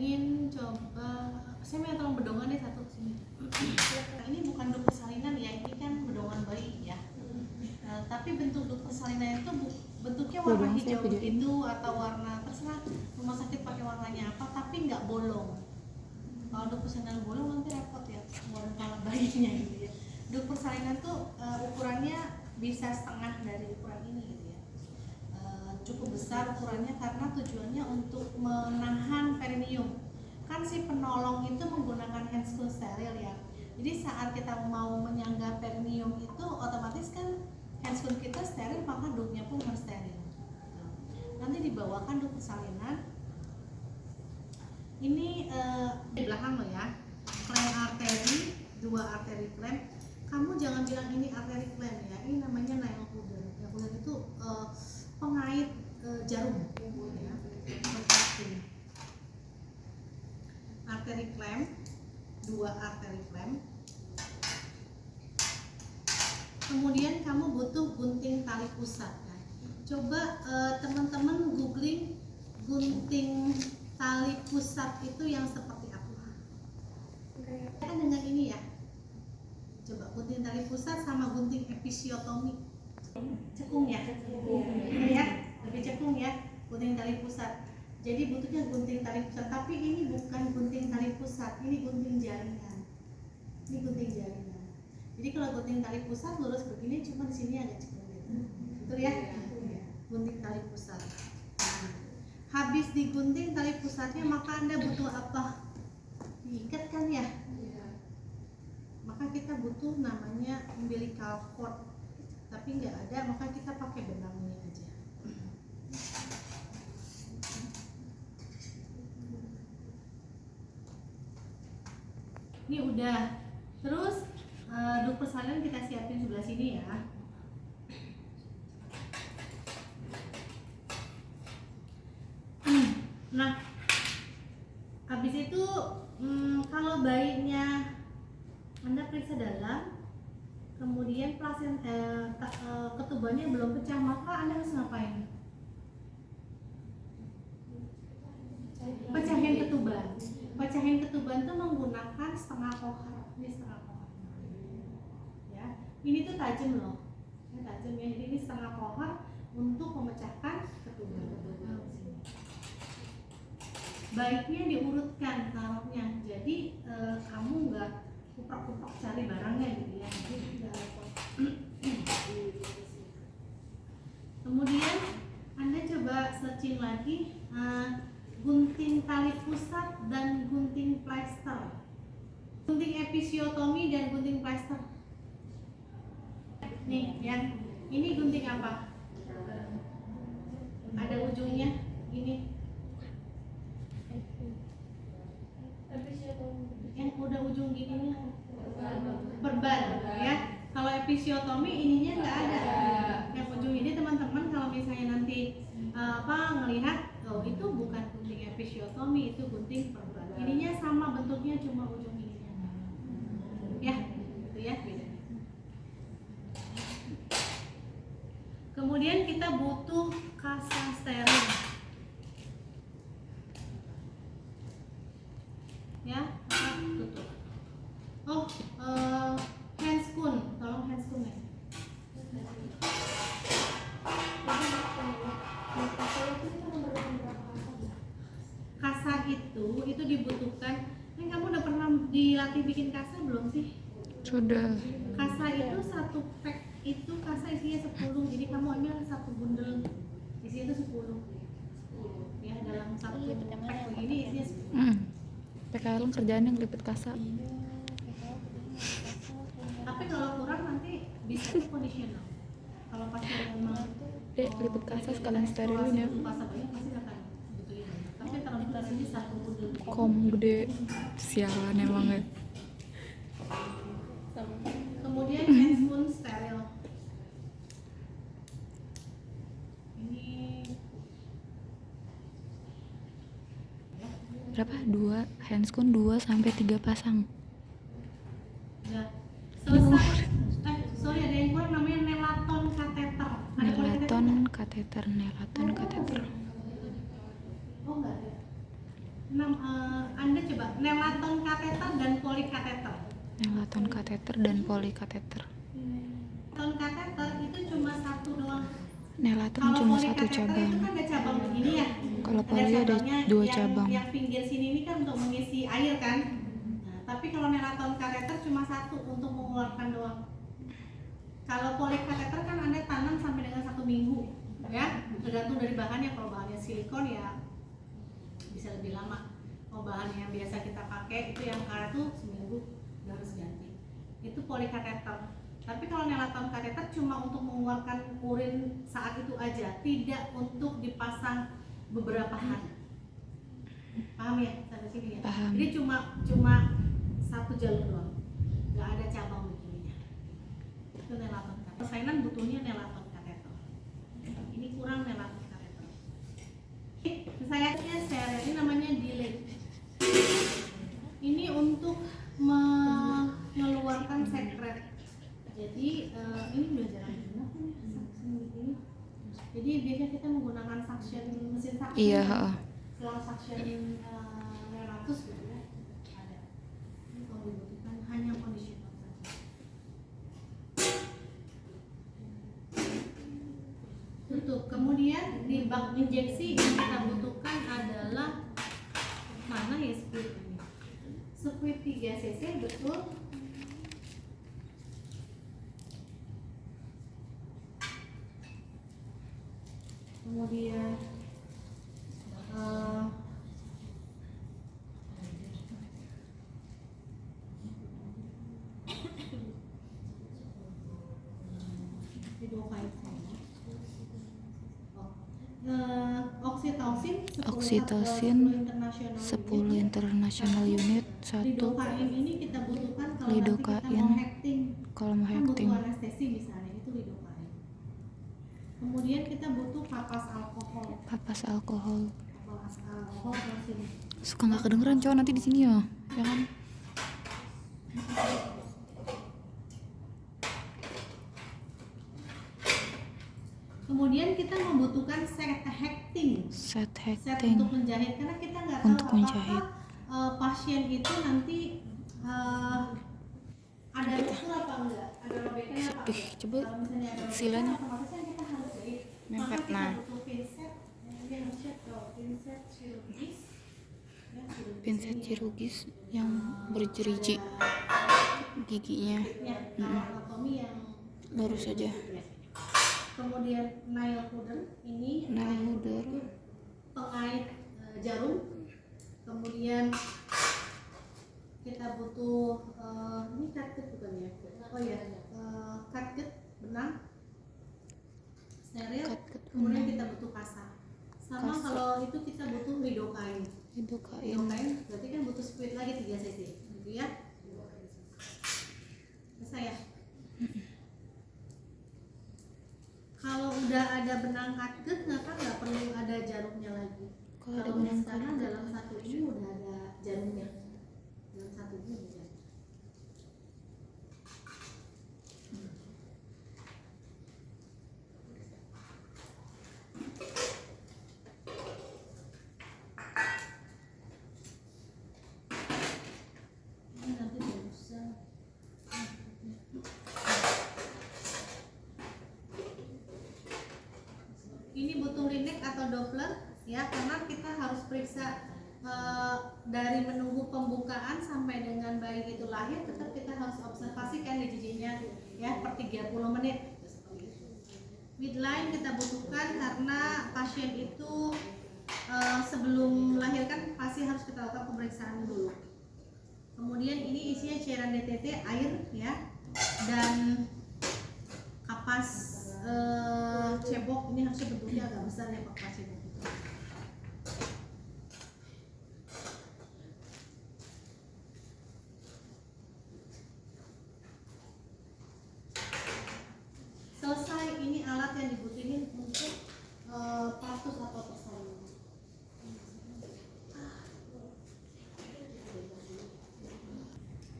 ingin coba, saya minta tolong bedongan deh satu sini. Ini bukan duk persalinan ya, ini kan bedongan bayi ya. Tapi bentuk duk persalinan itu bentuknya warna hijau begitu atau warna terserah rumah sakit pakai warnanya apa, tapi nggak bolong. Kalau duk persalinan bolong nanti repot ya, warna kepala bayinya gitu ya. Duk persalinan tuh ukurannya bisa setengah dari ukuran ini gitu ya. Cukup besar ukurannya karena tujuannya untuk menahan perineum. Kan si penolong itu menggunakan handscoon steril ya. Jadi saat kita mau menyangga perineum itu otomatis kan handscoon kita steril, maka duknya pun harus steril. Nanti dibawakan duk persalinan. Ini di belakang lo ya, clamp arteri, 2 arteri clamp. Kamu jangan bilang ini arteri clamp ya, ini namanya nail holder. Nail holder itu pengait jarum ya. Arteri clamp, 2 arteri clamp. Kemudian kamu butuh gunting tali pusat ya. Coba teman-teman googling gunting tali pusat itu yang seperti apa. Kan dengan ini ya. Coba gunting tali pusat sama gunting episiotomi. Cekung ya, ya, lebih cekung ya, gunting tali pusat. Jadi butuhnya gunting tali pusat, tapi ini bukan gunting tali pusat, ini gunting jaringan. Ini gunting jaringan. Jadi kalau gunting tali pusat lurus begini, cuma di sini agak cekung gitu. Betul ya? Gunting tali pusat. Habis digunting tali pusatnya, maka Anda butuh apa? Diikat kan ya? Maka kita butuh namanya umbilical cord, tapi nggak ada, maka kita pakai benangnya aja. Ini udah. Terus duk persalinan kita siapin sebelah sini ya. Nah, habis itu kalau bayinya Anda periksa dalam, kemudian ketubannya belum pecah, maka Anda harus ngapain? Pecahin ketuban. Pecahin ketuban itu menggunakan setengah kohar. Ini setengah kohar. Ya, ini tuh tajam loh. Ini tajam ya. Jadi ini setengah kohar untuk memecahkan ketuban. Baiknya diurutkan taruhnya. Jadi kamu nggak kupak-kupak cari barangnya gitu ya. Jadi tidak repot. Kemudian Anda coba searching lagi gunting tali pusat dan gunting plester, gunting episiotomi dan gunting plester. Nih ya, ini gunting apa? Ada ujungnya ini. Yang udah ujung gininya perban ya. Kalau episiotomi ininya nggak ada yang ujung ini. Teman-teman kalau misalnya nanti ngelihat, oh itu bukan gunting episiotomi, itu gunting perban. Ininya sama bentuknya, cuma ujung ininya ya, itu ya beda. Kemudian kita butuh kasa steril ya, tutup. Oh, handscoon, tolong handscoon ya. Kasa itu dibutuhkan. Kan kamu udah pernah dilatih bikin kasa belum sih? Sudah. Kasa itu satu pack itu kasa isinya 10. Jadi kamu ambil satu bundel isinya itu 10 ya, dalam satu pack begini isinya 10. PKL kerjaan yang lipet kasa. Tapi kalau kurang nanti bisa ke conditional. Kalau pasien memang lipet kasa sekalian sterilin ya. kasa banyak pasti akan butuhin. Tapi kalau kita ini satu bundel Kom gede sialan emang ya. Kemudian handscoon steril. Ini Berapa? 2 handscoon 2 sampai 3 pasang. udah selesai. Sorry, ada yang kurang namanya nelaton kateter. Nelaton kateter. Oh enggak ada. Anda coba nelaton kateter dan polikateter. Nelaton kateter dan polikateter. Nelaton kateter itu cuma satu doang. Nelaton Kalau cuma satu polikateter cabang. itu kan ada cabang begini ya. Kalau poli ada cabangnya, 2 cabang. Yang pinggir sini ini kan untuk mengisi air kan. Nah, tapi kalau nelaton kateter cuma satu untuk mengeluarkan doang. Kalau polikateter kan Anda tanam sampai dengan 1 minggu ya, tergantung dari bahannya. Kalau bahannya silikon ya bisa lebih lama. Kalau bahan yang biasa kita pakai itu yang karet tuh seminggu udah harus ganti. Itu polikateter. Tapi kalau nelaton kateter cuma untuk mengeluarkan urin saat itu aja, tidak untuk dipasang beberapa hari. Paham ya sampai sini ya? Paham. Jadi cuma satu jalur doang, nggak ada cabang begininya. Itu nelaton kateter. Persainan butuhnya nelaton kateter. Ini kurang nelaton kateter. Saya ini namanya delay. Ini untuk mengeluarkan sekret. Jadi ini udah jarang digunakan ya suction ini. Jadi biasanya kita menggunakan suction mesin suction. Iya, Selang suction 900 gitu ya. Ada. Ini kalau dibutuhkan hanya conditioner saja. Tutup. Kemudian di bak injeksi yang kita butuhkan adalah mana ya squid ini? Squid 3 cc betul. Kemudian oksitosin 10 international unit 1. Lidocaine ini kita butuhkan kalau Lidocaine nanti kita kalau mau kan hekting. butuh anestesi misalnya, itu lidocaine. Kemudian kita butuh papas alkohol. Papas alkohol. Papas alkohol sini. Suka nggak kedengeran cowok nanti di sini ya kan? Kemudian kita membutuhkan set hecting. Set Set hecting untuk menjahit, karena kita nggak tahu untuk menjahit. apakah pasien itu nanti ada luka apa enggak, ada robekan apa Ih, enggak. coba Kalau misalnya ada robekan, silanya. otomatis kan kita harus jahit. Mepet, Maka kita nah. butuh pinset, dia harusnya pinset chirurgis. Ya, Pinset chirurgis yang berjeriji giginya ya, anatomi yang lurus aja. Kemudian nail powder ini Nail powder. pengait jarum. Kemudian kita butuh ini cutget bukan ya? Oh ya, cutget benang steril. Cutget Kemudian benang. kita butuh kasa. Sama Kasa. kalau itu kita butuh lidocaine. Lidocaine. Lidocaine berarti kan butuh squid lagi 3 cc, gitu ya? Bisa ya? Kalau udah ada benang cutget, nggak perlu ada jarumnya lagi. Kalau ada Kalau benang sekarang cutget. dalam satu ini udah ada jarumnya. Dalam satu ini udah. Ini nanti nggak usah. Ini butuh linek atau Doppler ya, karena kita harus periksa dari menunggu pembukaan sampai dengan bayi itu lahir, tetap kita harus observasikan di giginya ya per 30 menit. Midline kita butuhkan karena pasien itu sebelum melahirkan pasti harus kita lakukan pemeriksaan dulu. Kemudian ini isinya cairan DTT, air ya, dan kapas cebok. Ini harusnya bentuknya agak besar ya kapas cebok itu. Selesai, ini alat yang dibutuhin untuk patus atau persalinan.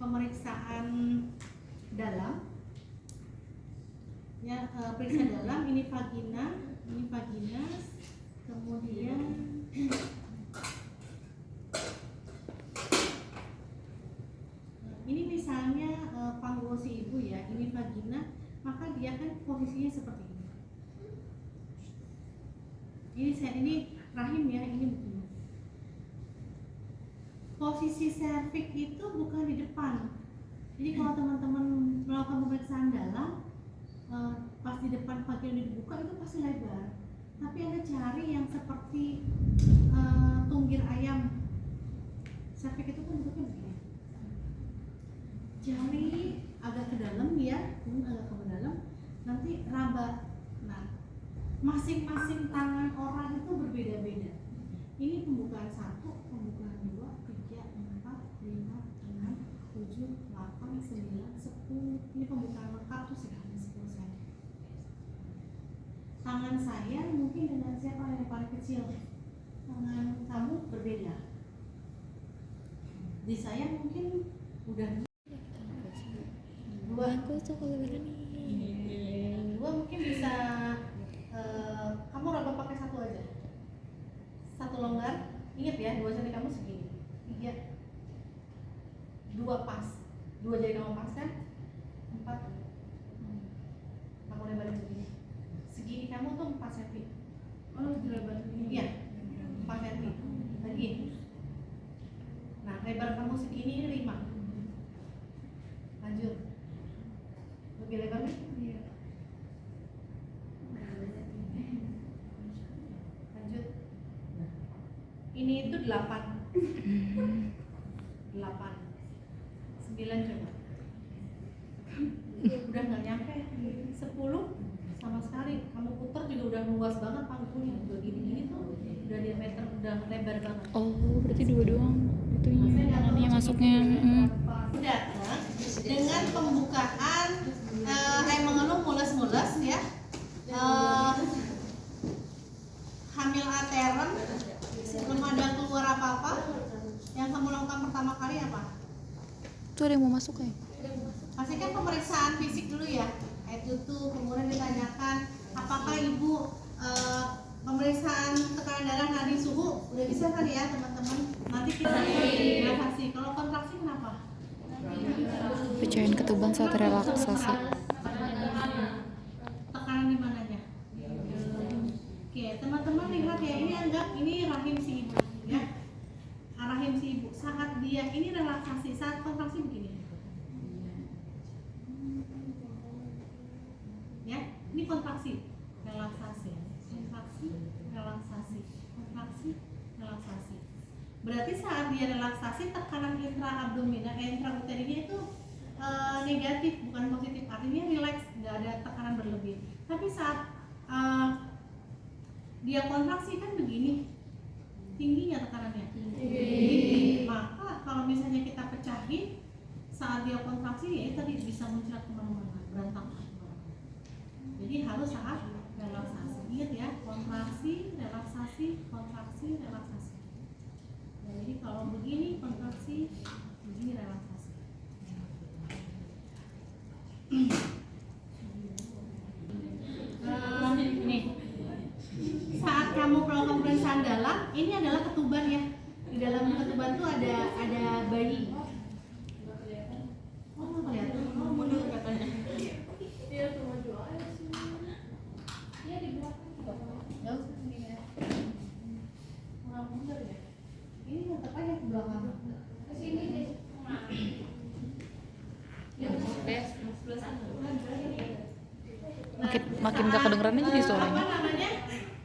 Pemeriksaan dalam ya, periksa dalam, ini vagina, kemudian kalau si ibu ya, ini vagina, maka dia kan posisinya seperti ini. Ini rahim ya, ini begini. Posisi serviks itu bukan di depan. Jadi kalau teman-teman melakukan pemeriksaan dalam, pas di depan vagina dibuka itu pasti lebar. Tapi Anda cari yang seperti tunggir ayam. Serviks itu kan bentuknya begini. Cari agak ke dalam ya, agak ke dalam. Nanti raba. Nah, masing-masing tangan orang itu berbeda-beda. Ini pembukaan 1, pembukaan 2, 3, 4, 5, 6, 7, 8, 9, 10. Ini pembukaan lengkap tuh sekitar 10 cm. Tangan saya mungkin dengan siapa yang paling kecil. Tangan kamu berbeda. Di saya mungkin udah dua. Aku tuh kalau berani. Dua mungkin bisa. Kamu raba pakai 1 aja. 1 longgar. Ingat ya, 2 jari kamu segini. 3, 2 pas. 2 jari kamu pas kan? 4. Kamu lebarin begini. Segini kamu tuh 4 cm. Oh, lebar begini. Iya. 4 cm. Lagi. Nah, lebar kamu segini 5. Lanjut. Lebih lebar nih? Iya. Lanjut. Ini itu 8. 8. 9 coba. Udah nggak nyampe 10 sama sekali. Kamu putar juga udah luas banget panggungnya. Udah gini-gini tuh udah diameter, udah lebar banget. Oh, berarti 2 doang itunya. Ini masuknya. Udah. Dengan pembukaan mengeluh mules-mules ya. Hamil aterem, belum ada keluar apa-apa. Yang kamu lakukan pertama kali apa? Tuh ada yang mau masuk ya? Pastikan pemeriksaan fisik dulu ya. Itu kemudian ditanyakan apakah ibu pemeriksaan tekanan darah, nadi, suhu udah bisa kan ya teman-teman? Nanti kita relaksasi. Kalau kontraksi kenapa? Pecahin ketuban saat relaksasi. Tekanan di mananya? Oke, teman-teman lihat ya, ini anggap ini rahim si ibu ya. Rahim si ibu saat dia ini relaksasi, saat kontraksi begini. Ya, ini kontraksi, relaksasi, kontraksi, relaksasi, kontraksi, relaksasi. Berarti saat dia relaksasi tekanan intraabdominal, intrauterina itu negatif, bukan positif. Artinya relax, nggak ada tekanan berlebih. Tapi saat dia kontraksi kan begini, tingginya tekanannya. Tinggi. Maka kalau misalnya kita pecahin saat dia kontraksi ya tadi bisa muncrat kemana-mana, berantakan. Jadi harus saat relaksasi. Ingat ya, kontraksi, relaksasi, kontraksi, relaksasi. Nah, jadi kalau begini kontraksi, begini relaksasi. Nih, saat kamu melakukan pemeriksaan dalam, ini adalah ketuban ya. Di dalam ketuban tuh ada bayi. Oh, kelihatan. Oh, mundur katanya. Dia tuh mau jual aja sih. Iya di belakang. Enggak usah ini ya. Kurang mundur ya. Ini tetap aja ke belakang. Ke sini deh. Makin gak kedengeran aja di suaranya. Apa namanya?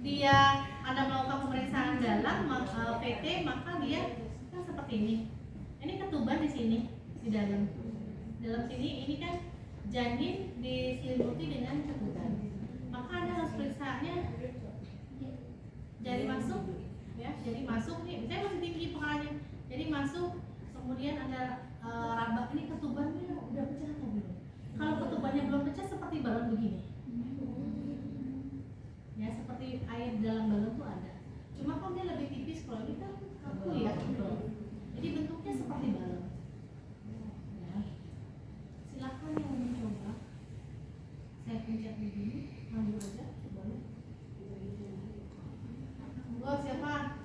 Dia ada melakukan pemeriksaan dalam PT, maka dia kan seperti ini. Ini ketuban di sini, di dalam. Dalam sini ini kan janin diselimuti dengan ketuban. Maka Anda harus periksanya jari masuk ya, jari masuk nih. Saya masih tinggi pengalanya. Jadi masuk, kemudian ada raba. Ini ketubannya udah pecah atau belum? Kalau ketubannya belum pecah seperti balon begini. Ya, seperti air dalam balon tuh ada. Cuma kan dia lebih tipis, kalau ini kan kaku ya, jadi bentuknya seperti balon. Ya. Silakan yang mau mencoba. Saya pencet begini, maju aja, coba. Gua siapa?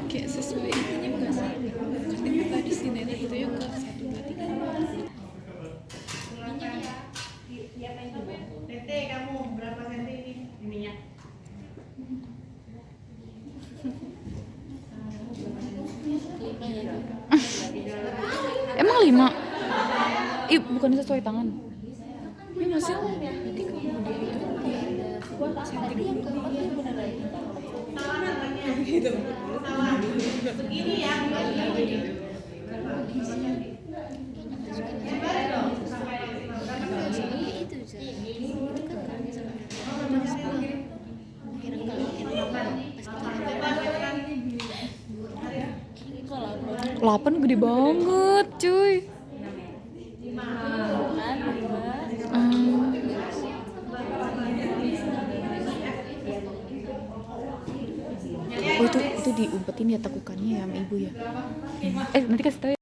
Kayak sesuai itunya enggak sih? Ketika tadi sinetron itu ya ke 1, 2, 3. Tete, kamu berapa senti ini? Ininya. Emang 5? Ih, bukan sesuai tangan. Iya masih. Berarti kamu Salah namanya. Gitu. Salah. Begini ya. Lapan gede banget, cuy. Oh itu diumpetin ya tekukannya ya sama ibu ya. Nanti kasih tahu ya.